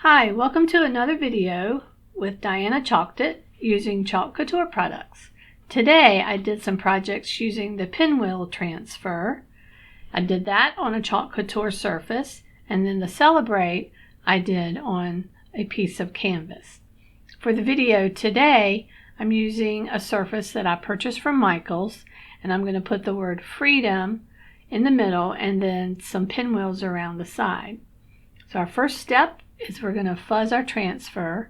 Hi, welcome to another video with dianachalkedit using Chalk Couture products. Today I did some projects using the pinwheel transfer. I did that on a Chalk Couture surface, and then the Celebrate I did on a piece of canvas. For the video today, I'm using a surface that I purchased from Michaels, and I'm going to put the word Freedom in the middle and then some pinwheels around the side. So our first step is we're going to fuzz our transfer,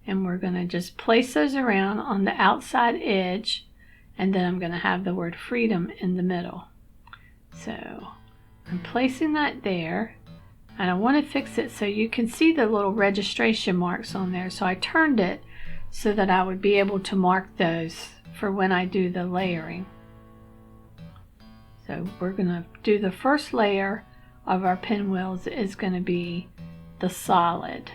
and we're going to just place those around on the outside edge, and then I'm going to have the word Freedom in the middle. So I'm placing that there, and I want to fix it so you can see the little registration marks on there. So I turned it so that I would be able to mark those for when I do the layering. So we're going to do the first layer of our pinwheels is going to be the solid.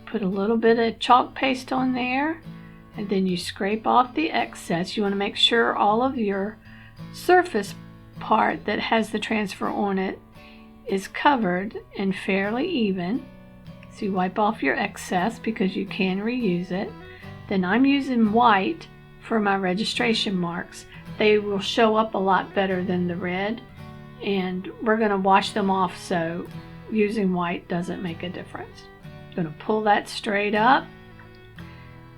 Put a little bit of chalk paste on there, and then you scrape off the excess. You want to make sure all of your surface part that has the transfer on it is covered and fairly even. So you wipe off your excess because you can reuse it. Then I'm using white for my registration marks. They will show up a lot better than the red, and we're going to wash them off, so using white doesn't make a difference. I'm going to pull that straight up,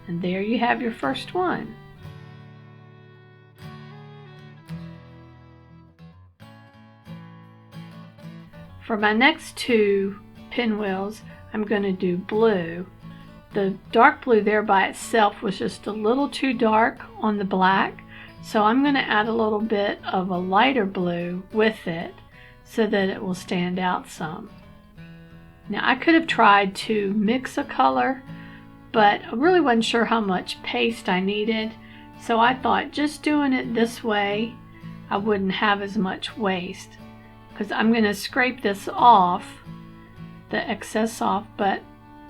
and there you have your first one. For my next two pinwheels, I'm going to do blue. The dark blue there by itself was just a little too dark on the black, so I'm going to add a little bit of a lighter blue with it so that it will stand out some. Now I could have tried to mix a color, but I really wasn't sure how much paste I needed, so I thought just doing it this way I wouldn't have as much waste, because I'm going to scrape this off, the excess off, but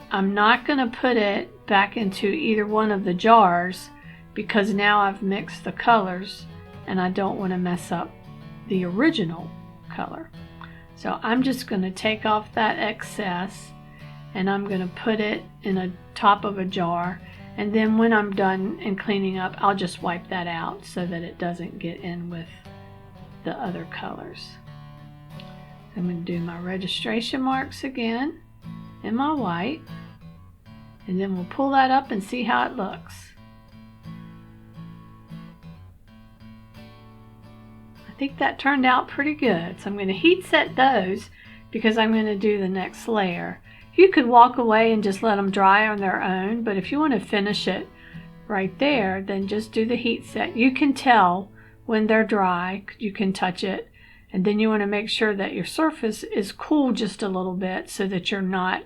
I'm not going to put it back into either one of the jars because now I've mixed the colors and I don't want to mess up the original color. So I'm just going to take off that excess, and I'm going to put it in a top of a jar, and then when I'm done and cleaning up, I'll just wipe that out so that it doesn't get in with the other colors. I'm going to do my registration marks again in my white, and then we'll pull that up and see how it looks. I think that turned out pretty good, so I'm going to heat set those because I'm going to do the next layer. You could walk away and just let them dry on their own, but if you want to finish it right there, then just do the heat set. You can tell when they're dry, you can touch it, and then you want to make sure that your surface is cool just a little bit so that you're not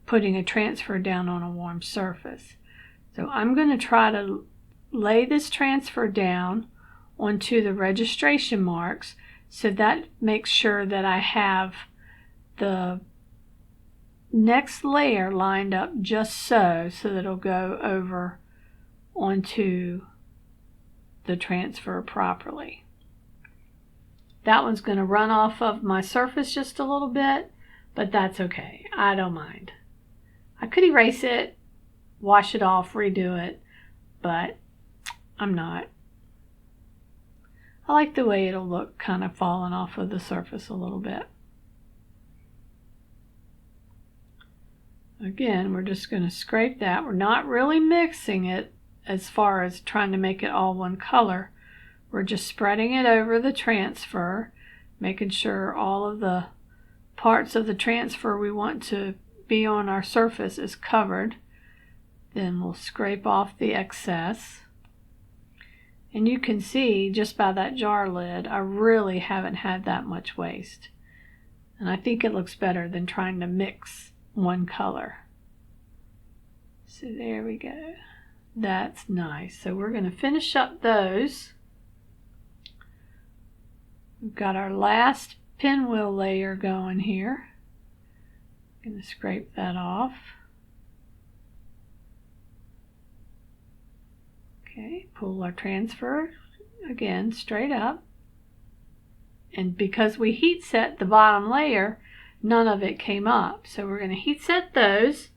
putting a transfer down on a warm surface. So I'm going to try to lay this transfer down onto the registration marks, so that makes sure that I have the next layer lined up just so that it'll go over onto the transfer properly. That one's going to run off of my surface just a little bit, but that's okay. I don't mind. I could erase it, wash it off, redo it, but I'm not. I like the way it'll look kind of falling off of the surface a little bit. Again, we're just going to scrape that. We're not really mixing it as far as trying to make it all one color. We're just spreading it over the transfer, making sure all of the parts of the transfer we want to be on our surface is covered. Then we'll scrape off the excess. And you can see just by that jar lid, I really haven't had that much waste. And I think it looks better than trying to mix one color. So there we go. That's nice. So we're going to finish up those. We've got our last pinwheel layer going here. I'm going to scrape that off. Okay, pull our transfer again straight up, And because we heat set the bottom layer, none of it came up. So we're going to heat set those.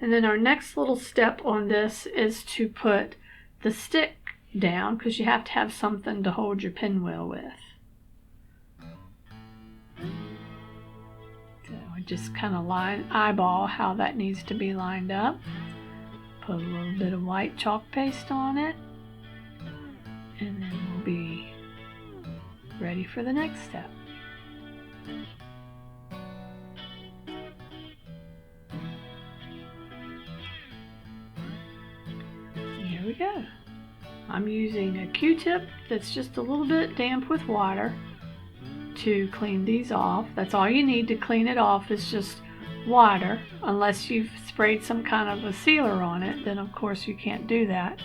And then our next little step on this is to put the stick down, because you have to have something to hold your pinwheel with. So I just kind of eyeball how that needs to be lined up. Put a little bit of white chalk paste on it, and then we'll be ready for the next step. Here we go. I'm using a Q-tip that's just a little bit damp with water to clean these off. That's all you need to clean it off, is just water, unless you've sprayed some kind of a sealer on it, then of course you can't do that.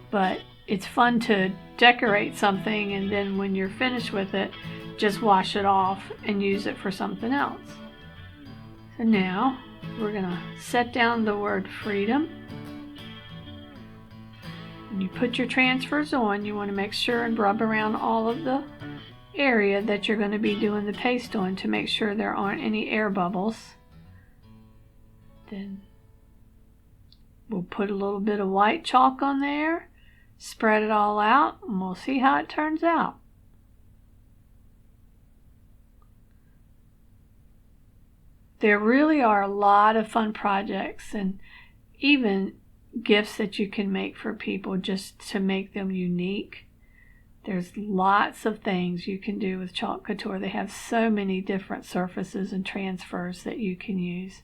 But it's fun to decorate something, and then when you're finished with it, just wash it off and use it for something else. So now we're gonna set down the word freedom. When you put your transfers on, you want to make sure and rub around all of the area that you're going to be doing the paste on to make sure there aren't any air bubbles. Then we'll put a little bit of white chalk on there, spread it all out, and we'll see how it turns out. There really are a lot of fun projects and even gifts that you can make for people just to make them unique. There's lots of things you can do with Chalk Couture. They have so many different surfaces and transfers that you can use.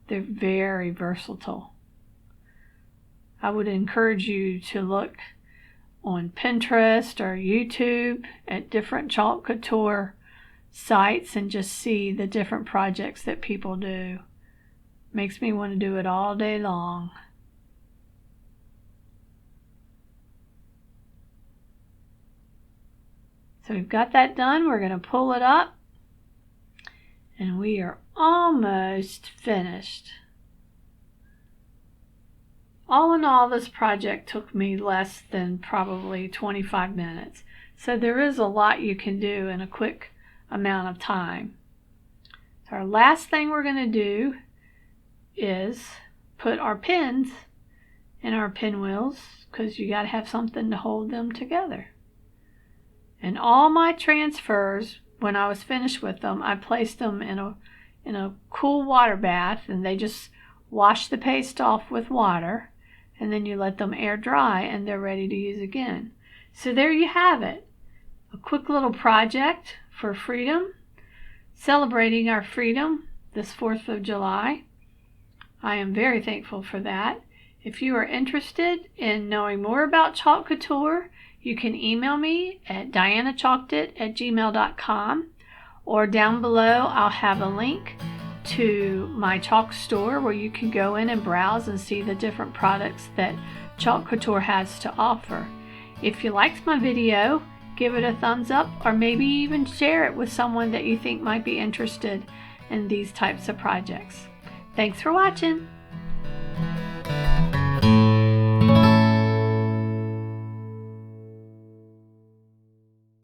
They're very versatile. I would encourage you to look on Pinterest or YouTube at different Chalk Couture sites and just see the different projects that people do. Makes me want to do it all day long. So we've got that done. We're going to pull it up, and we are almost finished. All in all, this project took me less than probably 25 minutes. So there is a lot you can do in a quick amount of time. So our last thing we're going to do is put our pins in our pinwheels, because you got to have something to hold them together. And all my transfers, when I was finished with them, I placed them in a cool water bath, and they just wash the paste off with water, and then you let them air dry and they're ready to use again. So there you have it. A quick little project for freedom, celebrating our freedom this 4th of July. I am very thankful for that. If you are interested in knowing more about Chalk Couture, you can email me at dianachalkedit@gmail.com, or down below I'll have a link to my chalk store where you can go in and browse and see the different products that Chalk Couture has to offer. If you liked my video, give it a thumbs up, or maybe even share it with someone that you think might be interested in these types of projects. Thanks for watching.